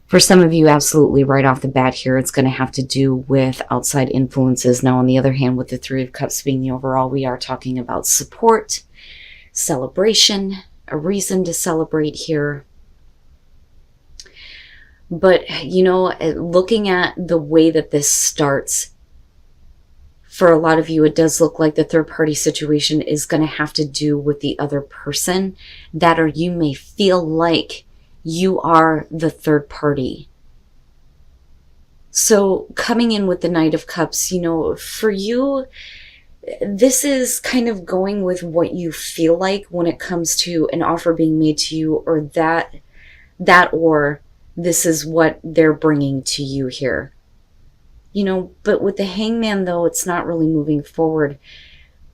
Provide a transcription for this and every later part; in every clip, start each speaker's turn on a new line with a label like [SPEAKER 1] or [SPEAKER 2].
[SPEAKER 1] For some of you, absolutely right off the bat here, it's going to have to do with outside influences. Now, on the other hand, with the Three of Cups being the overall, we are talking about support, celebration, a reason to celebrate here. But, you know, looking at the way that this starts, for a lot of you, it does look like the third party situation is going to have to do with the other person, that or you may feel like you are the third party. So coming in with the Knight of Cups, you know, for you, this is kind of going with what you feel like when it comes to an offer being made to you, or that or this is what they're bringing to you here. You know, but with the Hangman, though, it's not really moving forward.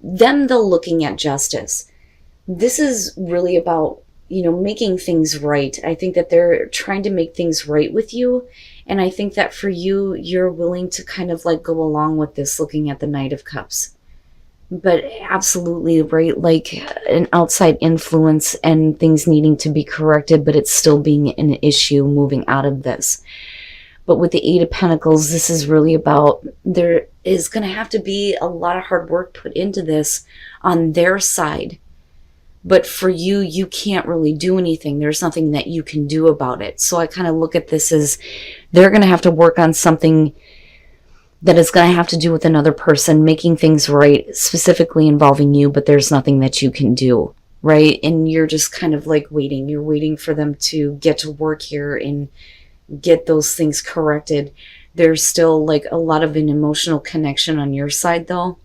[SPEAKER 1] Them, though, looking at justice. This is really about, you know, making things right. I think that they're trying to make things right with you. And I think that for you, you're willing to kind of like go along with this, looking at the Knight of Cups. But absolutely, right? Like an outside influence and things needing to be corrected, but it's still being an issue moving out of this. But with the Eight of Pentacles, this is really about, there is going to have to be a lot of hard work put into this on their side. But for you, you can't really do anything. There's nothing that you can do about it. So I kind of look at this as they're going to have to work on something that is going to have to do with another person, making things right, specifically involving you, but there's nothing that you can do, right? And you're just kind of like waiting. You're waiting for them to get to work here and get those things corrected. There's still like a lot of an emotional connection on your side, though,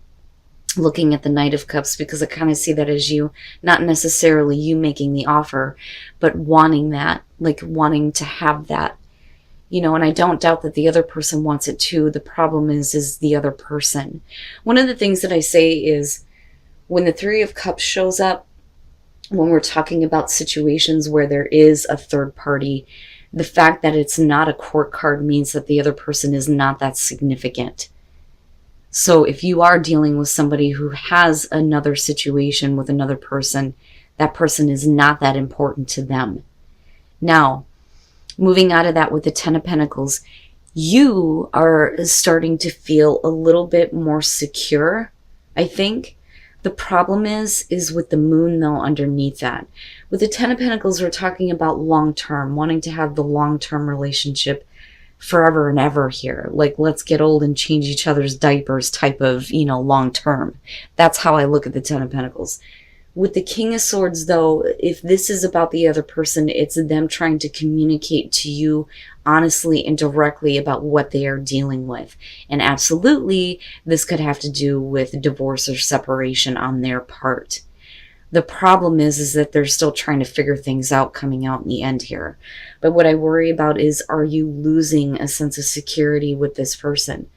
[SPEAKER 1] looking at the Knight of Cups, because I kind of see that as you, not necessarily you making the offer, but wanting that, like wanting to have that, you know. And I don't doubt that the other person wants it too. The problem is the other person. One of the things that I say is when the Three of Cups shows up, when we're talking about situations where there is a third party, the fact that it's not a court card means that the other person is not that significant. So if you are dealing with somebody who has another situation with another person, that person is not that important to them. Now, moving out of that with the Ten of Pentacles, you are starting to feel a little bit more secure, I think. The problem is with the Moon, though, underneath that. With the Ten of Pentacles, we're talking about long-term, wanting to have the long-term relationship forever and ever here. Like, let's get old and change each other's diapers type of, you know, long-term. That's how I look at the Ten of Pentacles. With the King of Swords, though, if this is about the other person, it's them trying to communicate to you honestly and directly about what they are dealing with. And absolutely, this could have to do with divorce or separation on their part. The problem is that they're still trying to figure things out coming out in the end here. But what I worry about is, are you losing a sense of security with this person?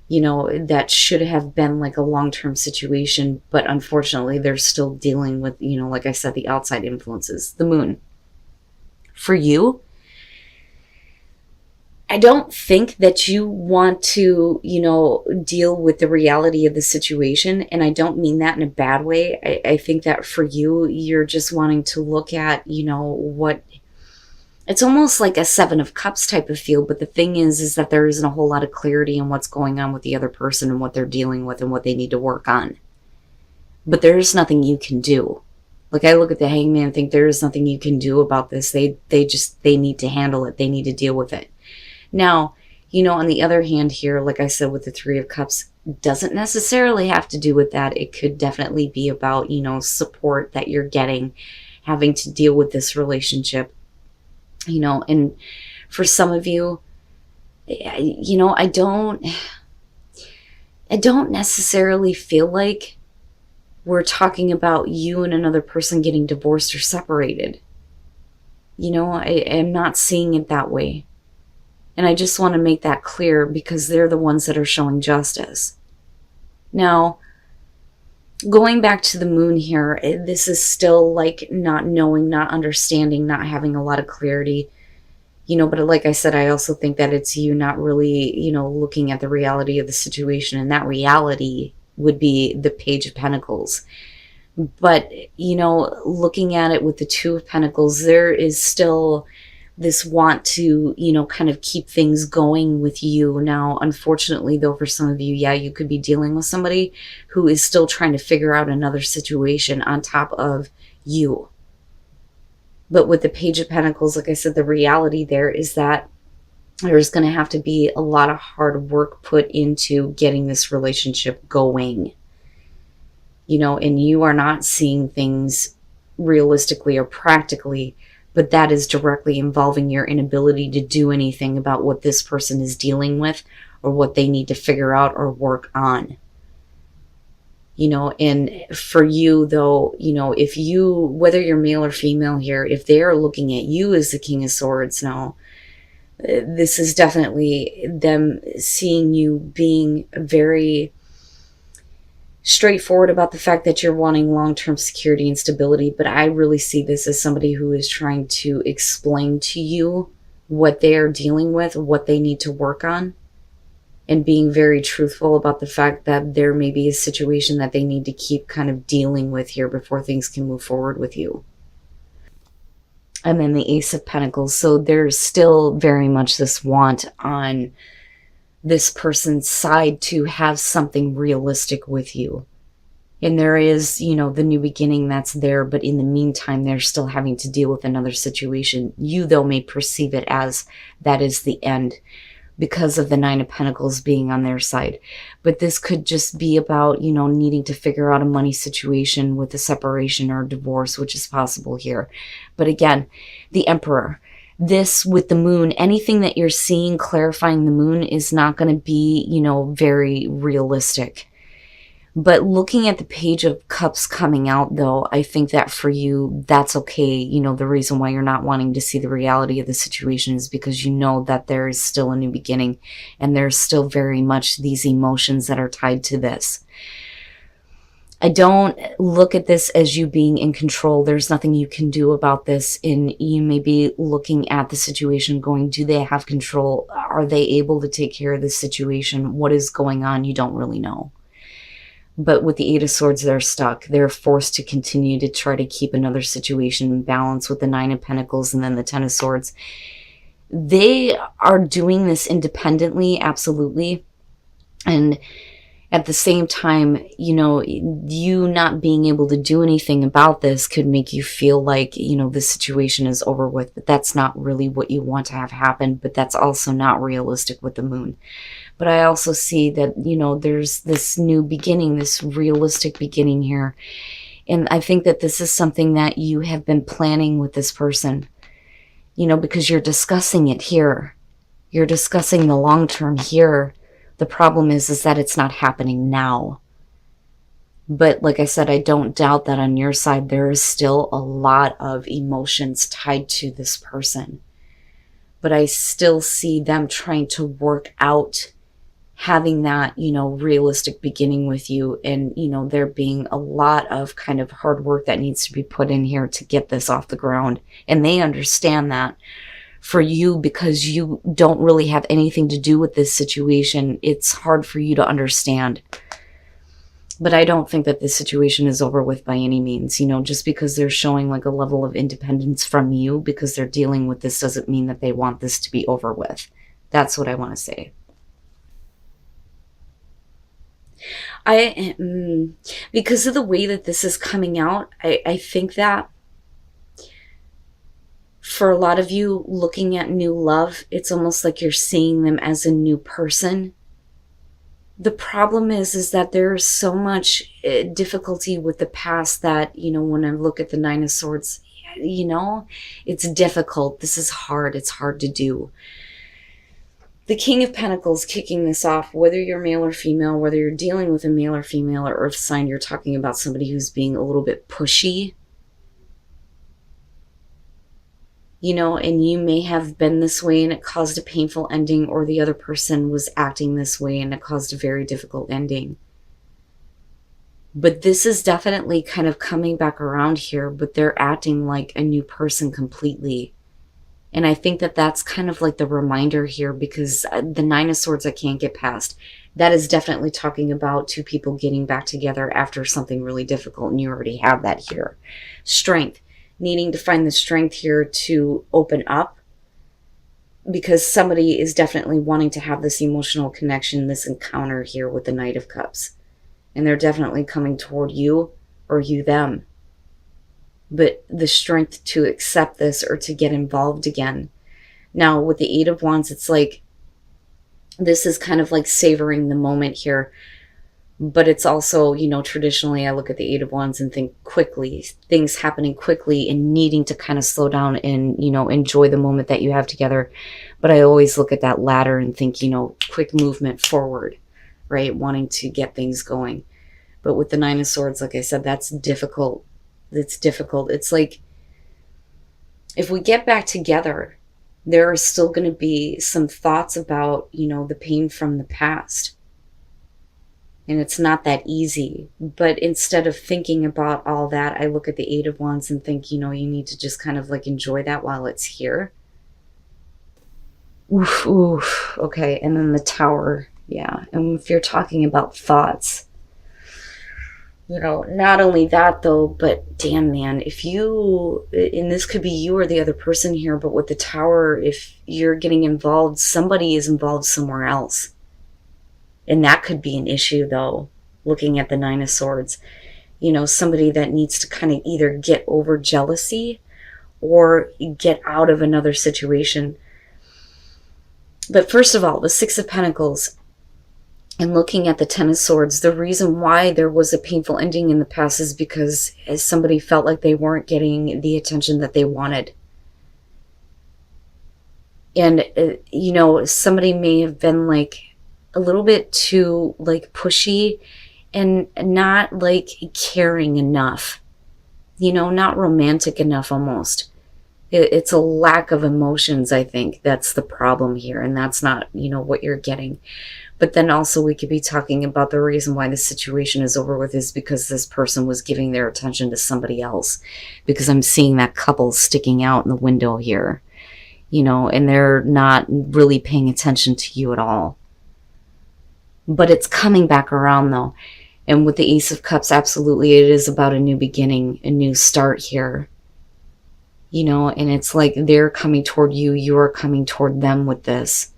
[SPEAKER 1] You know, that should have been like a long-term situation, but unfortunately they're still dealing with, you know, like I said, the outside influences, the Moon. For you, I don't think that you want to, you know, deal with the reality of the situation. And I don't mean that in a bad way. I think that for you, you're just wanting to look at, you know, what, it's almost like a Seven of Cups type of feel. But the thing is that there isn't a whole lot of clarity in what's going on with the other person and what they're dealing with and what they need to work on. But there's nothing you can do. Like, I look at the Hangman and think there is nothing you can do about this. They need to handle it. They need to deal with it. Now, you know, on the other hand here, like I said, with the Three of Cups, doesn't necessarily have to do with that. It could definitely be about, you know, support that you're getting, having to deal with this relationship, you know. And for some of you, you know, I don't necessarily feel like we're talking about you and another person getting divorced or separated. You know, I am not seeing it that way. And I just want to make that clear because they're the ones that are showing justice. Now, going back to the Moon here, this is still like not knowing, not understanding, not having a lot of clarity. You know, but like I said, I also think that it's you not really, you know, looking at the reality of the situation. And that reality would be the Page of Pentacles. But, you know, looking at it with the Two of Pentacles, there is still this want to, kind of keep things going with you. Now, unfortunately, though, for some of you, yeah, you could be dealing with somebody who is still trying to figure out another situation on top of you. But with the Page of Pentacles, like I said, the reality there is that there's going to have to be a lot of hard work put into getting this relationship going. And you are not seeing things realistically or practically, but that is directly involving your inability to do anything about what this person is dealing with or what they need to figure out or work on. And for you, though, if you, whether you're male or female here, if they are looking at you as the King of Swords now, this is definitely them seeing you being very straightforward about the fact that you're wanting long-term security and stability. But I really see this as somebody who is trying to explain to you what they are dealing with, what they need to work on, and being very truthful about the fact that there may be a situation that they need to keep kind of dealing with here before things can move forward with you. And then the Ace of Pentacles. So there's still very much this want on this person's side to have something realistic with you. And there is, the new beginning that's there, but in the meantime, they're still having to deal with another situation. You, though, may perceive it as that is the end because of the Nine of Pentacles being on their side. But this could just be about, needing to figure out a money situation with a separation or a divorce, which is possible here. But again, the Emperor. This with the moon, anything that you're seeing clarifying the moon is not going to be, very realistic. But looking at the Page of Cups coming out, though, I think that for you, that's okay. The reason why you're not wanting to see the reality of the situation is because you know that there is still a new beginning and there's still very much these emotions that are tied to this. I don't look at this as you being in control. There's nothing you can do about this. And you may be looking at the situation going, do they have control? Are they able to take care of this situation? What is going on? You don't really know. But with the Eight of Swords, they're stuck. They're forced to continue to try to keep another situation in balance with the Nine of Pentacles and then the Ten of Swords. They are doing this independently, absolutely. And at the same time, you not being able to do anything about this could make you feel like, the situation is over with. But that's not really what you want to have happen. But that's also not realistic with the moon. But I also see that, there's this new beginning, this realistic beginning here. And I think that this is something that you have been planning with this person, because you're discussing it here. You're discussing the long term here. The problem is that it's not happening now. But like I said, I don't doubt that on your side, there is still a lot of emotions tied to this person. But I still see them trying to work out having that, realistic beginning with you. And, there being a lot of kind of hard work that needs to be put in here to get this off the ground. And they understand that. For you, because you don't really have anything to do with this situation, it's hard for you to understand. But I don't think that this situation is over with by any means. Just because they're showing like a level of independence from you because they're dealing with this doesn't mean that they want this to be over with. That's what I want to say. Because of the way that this is coming out, I think that for a lot of you looking at new love, it's almost like you're seeing them as a new person. The problem is that there's so much difficulty with the past that, when I look at the Nine of Swords, it's difficult. This is hard. It's hard to do. The King of Pentacles kicking this off, whether you're male or female, whether you're dealing with a male or female or earth sign, you're talking about somebody who's being a little bit pushy. And you may have been this way and it caused a painful ending, or the other person was acting this way and it caused a very difficult ending. But this is definitely kind of coming back around here, but they're acting like a new person completely. And I think that that's kind of like the reminder here, because the Nine of Swords I can't get past. That is definitely talking about two people getting back together after something really difficult, and you already have that here. Strength. Needing to find the strength here to open up, because somebody is definitely wanting to have this emotional connection, this encounter here with the Knight of Cups. And they're definitely coming toward you or you them. But the strength to accept this or to get involved again. Now, with the Eight of Wands, it's like, this is kind of like savoring the moment here. But it's also, you know, traditionally I look at the Eight of Wands and think quickly, things happening quickly and needing to kind of slow down and, you know, enjoy the moment that you have together. But I always look at that ladder and think, you know, quick movement forward, right? Wanting to get things going. But with the Nine of Swords, like I said, that's difficult. It's difficult. It's like, if we get back together, there are still going to be some thoughts about, you know, the pain from the past. And it's not that easy. But instead of thinking about all that, I look at the Eight of Wands and think, you know, you need to just kind of like enjoy that while it's here. Oof, oof. Okay, and then the Tower. Yeah, and if you're talking about thoughts, you know, not only that though, but damn man, if you, and this could be you or the other person here, but with the Tower, if you're getting involved, somebody is involved somewhere else. And that could be an issue, though, looking at the Nine of Swords. You know, somebody that needs to kind of either get over jealousy or get out of another situation. But first of all, the Six of Pentacles and looking at the Ten of Swords, the reason why there was a painful ending in the past is because somebody felt like they weren't getting the attention that they wanted. And, you know, somebody may have been like, a little bit too like pushy and not like caring enough, you know, not romantic enough almost. It's a lack of emotions, I think. That's the problem here. And that's not, you know, what you're getting. But then also we could be talking about the reason why the situation is over with is because this person was giving their attention to somebody else. Because I'm seeing that couple sticking out in the window here, you know, and they're not really paying attention to you at all. But it's coming back around though. And with the Ace of Cups, absolutely, it is about a new beginning, a new start here. You know, and it's like they're coming toward you, you're coming toward them with this.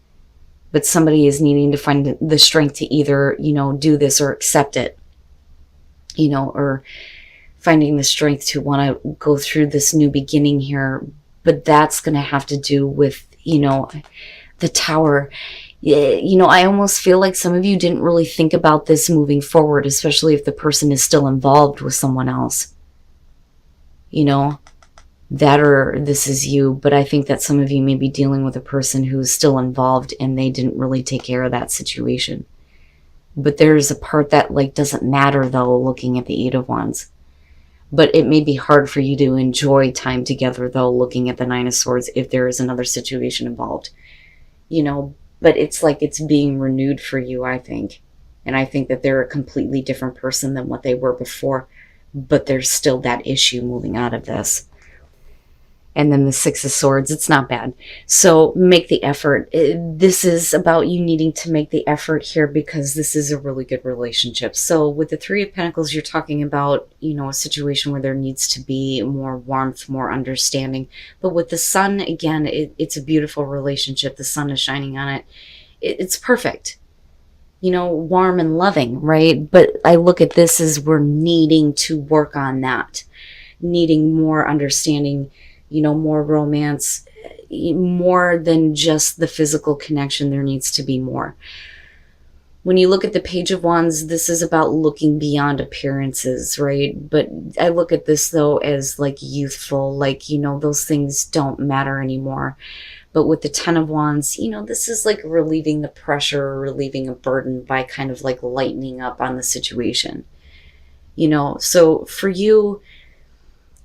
[SPEAKER 1] But somebody is needing to find the strength to either, you know, do this or accept it. You know, or finding the strength to want to go through this new beginning here. But that's going to have to do with, you know, the Tower. You know, I almost feel like some of you didn't really think about this moving forward, especially if the person is still involved with someone else. You know, that or this is you. But I think that some of you may be dealing with a person who's still involved and they didn't really take care of that situation. But there's a part that like doesn't matter though, looking at the Eight of Wands. But it may be hard for you to enjoy time together though, looking at the Nine of Swords, if there is another situation involved. You know, but it's like it's being renewed for you, I think. And I think that they're a completely different person than what they were before. But there's still that issue moving out of this. And then the Six of Swords, it's not bad. So make the effort. This is about you needing to make the effort here because this is a really good relationship. So with the Three of Pentacles, you're talking about, you know, a situation where there needs to be more warmth, more understanding. But with the Sun, again, it's a beautiful relationship. The sun is shining on it. It's perfect. You know, warm and loving, right? But I look at this as we're needing to work on that. Needing more understanding, you know, more romance, more than just the physical connection. There needs to be more. When you look at the Page of Wands, this is about looking beyond appearances, right? But I look at this, though, as like youthful, like, you know, those things don't matter anymore. But with the Ten of Wands, you know, this is like relieving the pressure, relieving a burden by kind of like lightening up on the situation. You know, so for you,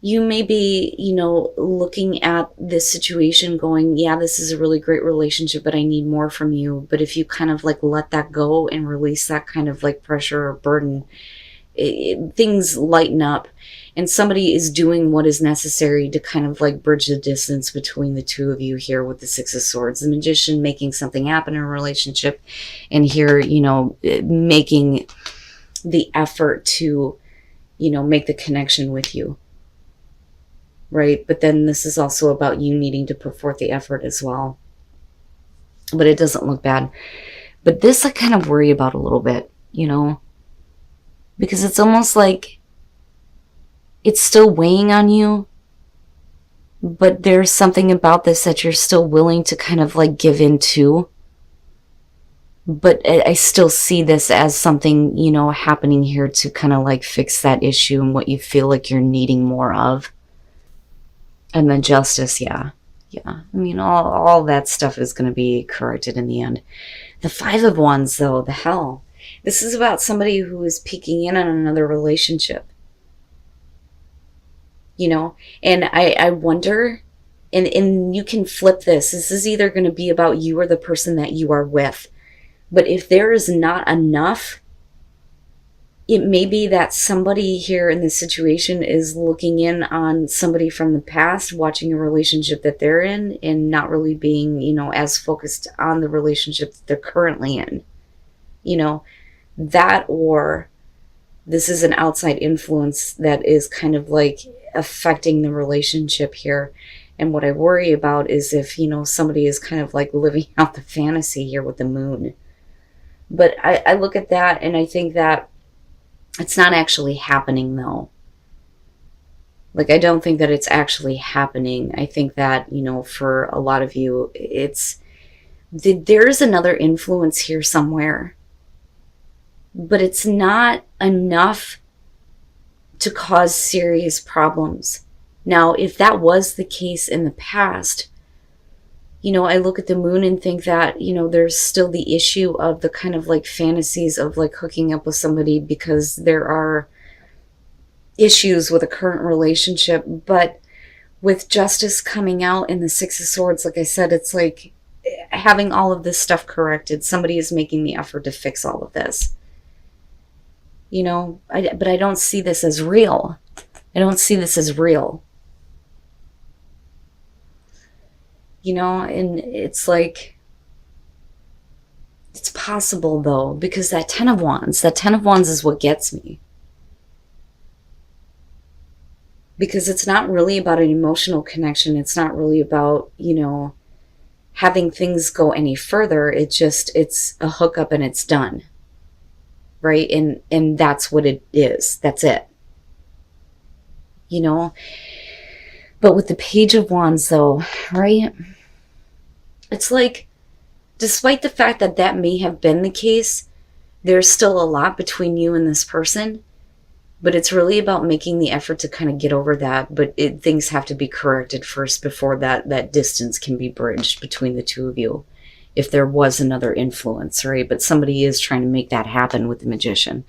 [SPEAKER 1] you may be, you know, looking at this situation going, yeah, this is a really great relationship, but I need more from you. But if you kind of like let that go and release that kind of like pressure or burden, things lighten up. And somebody is doing what is necessary to kind of like bridge the distance between the two of you here with the Six of Swords. The Magician making something happen in a relationship. And here, you know, making the effort to, you know, make the connection with you. Right? But then this is also about you needing to put forth the effort as well. but it doesn't look bad. But this I kind of worry about a little bit, you know, because it's almost like it's still weighing on you, but there's something about this that you're still willing to kind of like give in to. But I still see this as something, you know, happening here to kind of like fix that issue and what you feel like you're needing more of. And then justice, yeah. Yeah. I mean, all that stuff is going to be corrected in the end. The Five of Wands, though, the hell. This is about somebody who is peeking in on another relationship. You know, and I wonder, and you can flip this. This is either going to be about you or the person that you are with. But if there is not enough, it may be that somebody here in this situation is looking in on somebody from the past, watching a relationship that they're in, and not really being, you know, as focused on the relationship that they're currently in. You know, that, or this is an outside influence that is kind of like affecting the relationship here. And what I worry about is if, you know, somebody is kind of like living out the fantasy here with the moon. But I look at that and I think that it's not actually happening, though. Like, I don't think that it's actually happening. I think that, you know, for a lot of you, there's another influence here somewhere. But it's not enough to cause serious problems. Now, if that was the case in the past, you know, I look at the moon and think that, you know, there's still the issue of the kind of like fantasies of like hooking up with somebody because there are issues with a current relationship. But with justice coming out in the Six of Swords, like I said, it's like having all of this stuff corrected. Somebody is making the effort to fix all of this. You know, but I don't see this as real. I don't see this as real. You know, and it's like, it's possible though, because that Ten of Wands is what gets me. Because it's not really about an emotional connection. It's not really about, you know, having things go any further. It's a hookup and it's done. Right? And that's what it is. That's it. You know? But with the Page of Wands though, right? It's like, despite the fact that that may have been the case, there's still a lot between you and this person. But it's really about making the effort to kind of get over that. But things have to be corrected first before that distance can be bridged between the two of you. If there was another influence, right? But somebody is trying to make that happen with the Magician.